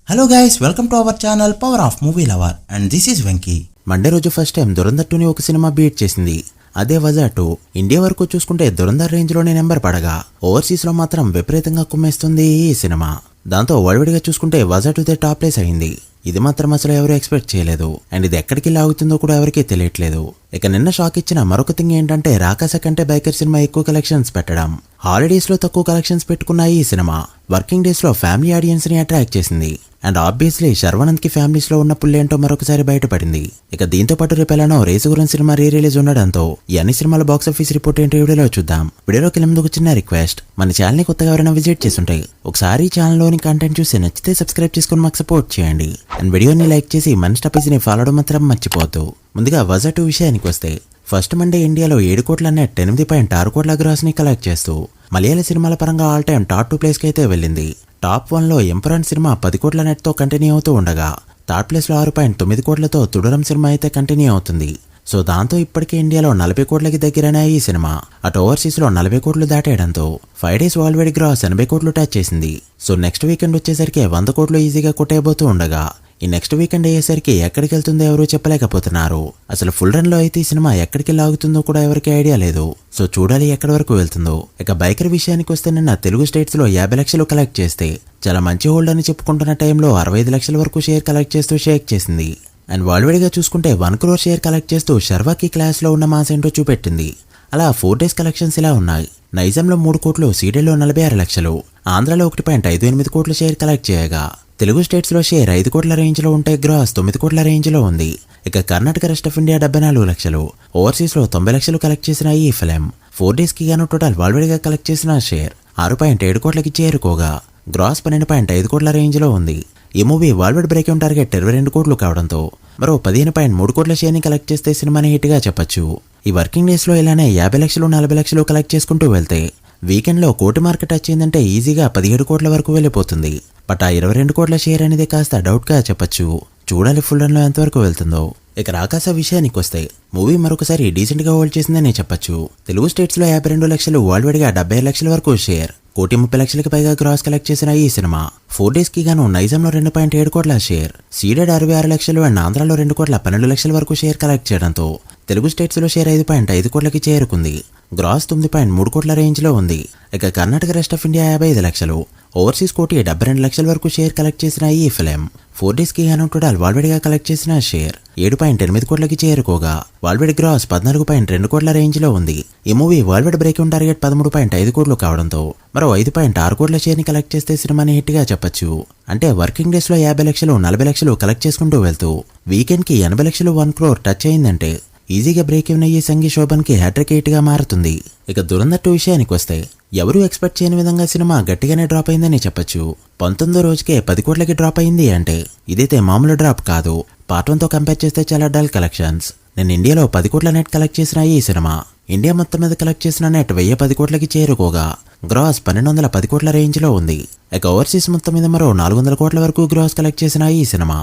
Hello guys, welcome to our channel power of movie lover and this is Venky. Monday రోజు first time Dhurandhar 2ని ఒక cinema beat చేసింది. అదే వజా 2. India వరకు చూసుకుంటే దురంధర్ రేంజ్ లోనే నెంబర్ పడగా ఓవర్సీస్ లో మాత్రం విపరీతంగా కుమ్మేస్తుంది ఈ సినిమా. దాంతో వడివిడిగా చూసుకుంటే వజా 2 టాప్ ప్లేస్ అయింది. ఇది మాత్రం అసలు ఎవరు ఎక్స్పెక్ట్ చేయలేదు అండ్ ఇది ఎక్కడికి లాగుతుందో కూడా ఎవరికీ తెలియట్లేదు. ఇక నిన్న షాక్ ఇచ్చిన మరొక థింగ్ ఏంటంటే రాకాస కంటే బైకర్ సినిమా ఎక్కువ కలెక్షన్స్ పెట్టడం. హాలిడేస్ లో తక్కువ కలెక్షన్స్ పెట్టుకున్న ఈ సినిమా వర్కింగ్ డేస్ లో ఫ్యామిలీ ఆడియన్స్ ని అట్రాక్ట్ చేసింది. అండ్ ఆబ్వియస్లీ శర్వానంద్ కి ఫ్యామిలీస్ లో ఉన్న పుల్లేంటో మరొకసారి బయటపడింది. ఇక దీంతో పాటు రేపెలానో రేసుగురం సినిమా రిలీజ్ ఉండడంతో ఈ అన్ని సినిమాల బాక్స్ ఆఫీస్ రిపోర్ట్ ఏంటో వీడియోలో చూద్దాం. వీడియోలోకి ముందుకు చిన్న రిక్వెస్ట్, మన ఛానల్ ని కొత్తగా ఎవరైనా విజిట్ చేస్తుంటే ఒకసారి ఛానల్ లోని కంటెంట్ చూసి నచ్చితే సబ్స్క్రైబ్ చేసుకుని మాకు సపోర్ట్ చేయండి. అండ్ వీడియోని లైక్ చేసి మన స్టాపేజ్ ని ఫాలో అవడం మాత్రం మర్చిపోవద్దు. ముందుగా వజా 2 విషయానికి వస్తే ఫస్ట్ మండే ఇండియాలో 7 కోట్ల నెట్ 8.6 కోట్ల గ్రాస్ ని కలెక్ట్ చేస్తూ మలయాళ సినిమాల పరంగా ఆల్ టైమ్ టాప్ 2 ప్లేస్ కి అయితే వెళ్ళింది. టాప్ 1 లో ఎంపరన్ సినిమా 10 కోట్ల నెట్ తో కంటిన్యూ అవుతూ ఉండగా థర్డ్ ప్లేస్ లో 6.9 కోట్లతో తుడరం సినిమా అయితే కంటిన్యూ అవుతుంది. సో దాంతో ఇప్పటికే ఇండియాలో 40 కోట్లకి దగ్గరైన ఈ సినిమా అటు ఓవర్సీస్ లో 40 కోట్లు దాటేయడంతో 5 days వరల్డ్ వైడ్ గ్రాస్ 80 కోట్లు టచ్ చేసింది. సో నెక్స్ట్ వీకెండ్ వచ్చేసరికి 100 కోట్లు ఈజీగా కొట్టేయబోతూ ఉండగా ఈ నెక్స్ట్ వీకెండ్ అయ్యేసరికి ఎక్కడికి వెళ్తుందో ఎవరూ చెప్పలేకపోతున్నారు. అసలు ఫుల్ రన్ లో అయితే ఈ సినిమా ఎక్కడికి లాగుతుందో కూడా ఎవరికి ఐడియా లేదు. సో చూడాలి ఎక్కడి వరకు వెళ్తుందో. ఇక బైకర్ విషయానికి వస్తే నిన్న తెలుగు స్టేట్స్ లో 50 లక్షలు కలెక్ట్ చేస్తే చాలా మంచి హోల్డ్ అని చెప్పుకుంటున్న టైంలో 65 లక్షల వరకు షేర్ కలెక్ట్ చేస్తూ షేక్ చేసింది. అండ్ వరల్డ్ వైడ్ గా చూసుకుంటే 1 crore షేర్ కలెక్ట్ చేస్తూ షర్వాకి క్లాస్ లో ఉన్న మాస్ ఏంటో చూపెట్టింది. అలా 4 days కలెక్షన్స్ ఇలా ఉన్నాయి. నైజాంలో 3 కోట్లు, సీడెల్లో 46 లక్షలు, ఆంధ్రాలో 1.58 కోట్ల షేర్ కలెక్ట్ చేయగా తెలుగు స్టేట్స్ లో షేర్ 5 కోట్ల రేంజ్ లో ఉంటే గ్రాస్ 9 కోట్ల రేంజ్ లో ఉంది. ఇక కర్ణాటక రెస్ట్ ఆఫ్ ఇండియా 74 లక్షలు, ఓవర్సీస్ లో 90 లక్షలు కలెక్ట్ చేసిన ఈ ఫిలిం 4 days కి గాను టోటల్ వరల్డ్ వైడ్ గా కలెక్ట్ చేసిన షేర్ 6.7 కోట్లకి చేరుకోగా గ్రాస్ 12.5 కోట్ల రేంజ్ లో ఉంది. ఈ movie world wide break target 22 కోట్లు కావడంతో మరో 15.3 కోట్ల షేర్ ని కలెక్ట్ చేస్తే సినిమాని హిట్ గా చెప్పొచ్చు. ఈ వర్కింగ్ డేస్ లో ఇలానే 50 లక్షలు 40 లక్షలు కలెక్ట్ చేసుకుంటూ వెళ్తే వీకెండ్ లో కోటి మార్కెట్ వచ్చిందంటే ఈజీగా 17 కోట్ల వరకు వెళ్ళిపోతుంది. బట్ ఆ 22 కోట్ల షేర్ అనేది కాస్త డౌట్ గా చెప్పొచ్చు. చూడాలి ఫుల్ రన్ లో ఎంతవరకు వెళ్తుందో. ఇక రాకాస విషయానికి వస్తే మూవీ మరొకసారి డీసెంట్ గా హోల్డ్ చేసిందని చెప్పొచ్చు. తెలుగు స్టేట్స్ లో 52 లక్షలు, వరల్డ్ వైడ్ గా 75 లక్షల వరకు షేర్, 130 లక్షలకి పైగా గ్రాస్ కలెక్ట్ చేసిన ఈ సినిమా 4 days కి గాను నైజాంలో 2.7 కోట్ల షేర్, సీడెడ్ 66 లక్షలు అండ్ ఆంధ్రాలో 2 కోట్ల 12 లక్షల వరకు షేర్ కలెక్ట్ చేయడంతో తెలుగు స్టేట్స్ లో షేర్ 5.5 కోట్లకి చేరుకుంది. గ్రాస్ 9.3 కోట్ల రేంజ్ లో ఉంది. ఇక కర్ణాటక రెస్ట్ ఆఫ్ ఇండియా 55 లక్షలు, ఓవర్సీస్ కోటి 72 లక్షల వరకు షేర్ కలెక్ట్ చేసిన ఈ ఫిలిం 4 days కి గాను టోటల్ వరల్డ్ వైడ్ గా కలెక్ట్ చేసిన షేర్ 7.8 కోట్లకి చేరుకోగా వరల్డ్ వైడ్ గ్రాస్ 14.2 కోట్ల రేంజ్ లో ఉంది. ఈ movie world wide break target 13.5 కోట్లు కావడంతో మరో 5.6 కోట్ల షేర్ ని కలెక్ట్ చేస్తే సినిమాని హిట్ గా చెప్పొచ్చు. అంటే వర్కింగ్ డేస్ లో 50 లక్షలు 40 లక్షలు కలెక్ట్ చేసుకుంటూ వెళ్తూ వీకెండ్ కి 80 లక్షలు 1 crore టచ్ అయిందంటే ఈజీగా బ్రేక్ ఇన్ అయ్యే సంగీ శోభన్ కి హ్యాట్రిక్ హిట్ గా మారుతుంది. ఇక దురంధర్ 2 విషయానికి వస్తే ఎవరూ ఎక్స్పెక్ట్ చేయని విధంగా సినిమా గట్టిగానే డ్రాప్ అయిందని చెప్పొచ్చు. 19వ రోజుకే 10 కోట్లకి డ్రాప్ అయింది అంటే ఇదైతే మామూలు డ్రాప్ కాదు. పార్ట్ 1 తో కంపేర్ చేస్తే చాలా డల్ కలెక్షన్స్. నేను ఇండియాలో 10 కోట్ల నెట్ కలెక్ట్ చేసిన ఈ సినిమా ఇండియా మొత్తం మీద కలెక్ట్ చేసిన నెట్ 1010 కోట్లకి చేరుకోగా గ్రాస్ 1210 కోట్ల రేంజ్ లో ఉంది. ఇక ఓవర్సీస్ మొత్తం మీద మరో 400 కోట్ల వరకు గ్రాస్ కలెక్ట్ చేసిన ఈ సినిమా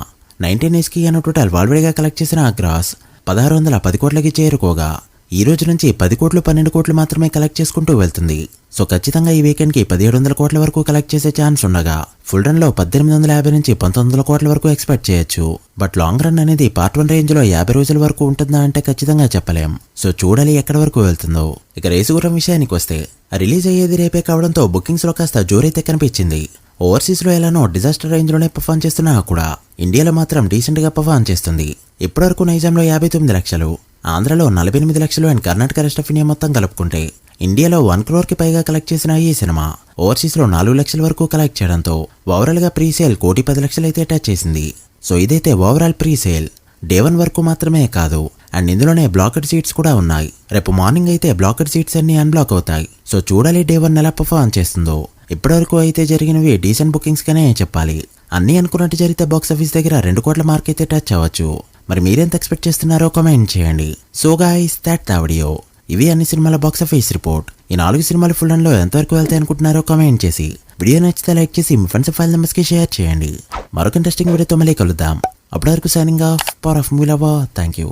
19 days కి గాను టోటల్ వరల్డ్ వైడ్ గా కలెక్ట్ చేసిన గ్రాస్ 1610 కోట్లకి చేరుకోగా ఈ రోజు నుంచి 10 కోట్లు 12 కోట్లు మాత్రమే కలెక్ట్ చేసుకుంటూ వెళ్తుంది. సో ఖచ్చితంగా ఈ వీకెండ్ కి 1700 కోట్ల వరకు కలెక్ట్ చేసే ఛాన్స్ ఉండగా ఫుల్ రన్ లో 1850 నుంచి 1900 కోట్ల వరకు ఎక్స్పెక్ట్ చేయొచ్చు. బట్ లాంగ్ రన్ అనేది పార్ట్ 1 రేంజ్ లో 50 రోజుల వరకు ఉంటుందా అంటే ఖచ్చితంగా చెప్పలేం. సో చూడాలి ఎక్కడి వరకు వెళ్తుందో. ఇక రేసుగురం విషయానికి వస్తే రిలీజ్ అయ్యేది రేపే కావడంతో బుకింగ్స్ లో కాస్త జోరైతే కనిపించింది. ఓవర్సీస్ లో ఎలానో డిజాస్టర్ రేంజ్ లోనే పర్ఫార్మ్ చేస్తున్నా కూడా ఇండియాలో మాత్రం డీసెంట్ గా పర్ఫార్మ్ చేస్తుంది. ఇప్పటివరకు నైజాంలో 59 లక్షలు, ఆంధ్రాలో 48 లక్షలు and Karnataka rest of India మొత్తం కలుపుకుంటే ఇండియాలో 1 crore కి పైగా కలెక్ట్ చేసిన ఈ సినిమా ఓవర్సీస్ లో 4 లక్షల వరకు కలెక్ట్ చేయడంతో ఓవరాల్ గా ప్రీ సేల్ 1,10 లక్షలు అయితే టచ్ చేసింది. సో ఇదైతే ఓవరాల్ ప్రీ సేల్. డే 1 వరకు మాత్రమే కాదు అండ్ ఇందులోనే బ్లాకెడ్ సీట్స్ కూడా ఉన్నాయి. రేపు మార్నింగ్ అయితే బ్లాకెడ్ సీట్స్ అన్ని అన్బ్లాక్ అవుతాయి. సో చూడాలి డే 1 ఎలా పర్ఫార్మ్ చేస్తుందో. ఇప్పటివరకు అయితే జరిగినవి డీసెంట్ బుకింగ్స్ గానే చెప్పాలి. అన్నీ అనుకున్నట్టు జరిగితే బాక్స్ ఆఫీస్ దగ్గర 2 కోట్ల మార్క్ అయితే టచ్ అవ్వచ్చు. మరి మీరెంత ఎక్స్పెక్ట్ చేస్తున్నారో కామెంట్ చేయండి. So guys that the video. ఇవి అన్ని సినిమాల బాక్స్ ఆఫీస్ రిపోర్ట్. ఈ 4 సినిమాలు ఫుల్ రన్ లో ఎంతవరకు వెళ్తాయి అనుకుంటున్నారో కామెంట్ చేసి వీడియో నచ్చితే లైక్ చేసి మీ ఫ్రెండ్స్ ఫైల్ నెంబర్స్ కి షేర్ చేయండి. మరొక ఇంట్రెస్టింగ్ వీడియోతో మళ్ళీ కలుద్దాం. అప్పటి వరకు signing off power of movie lover. Thank you.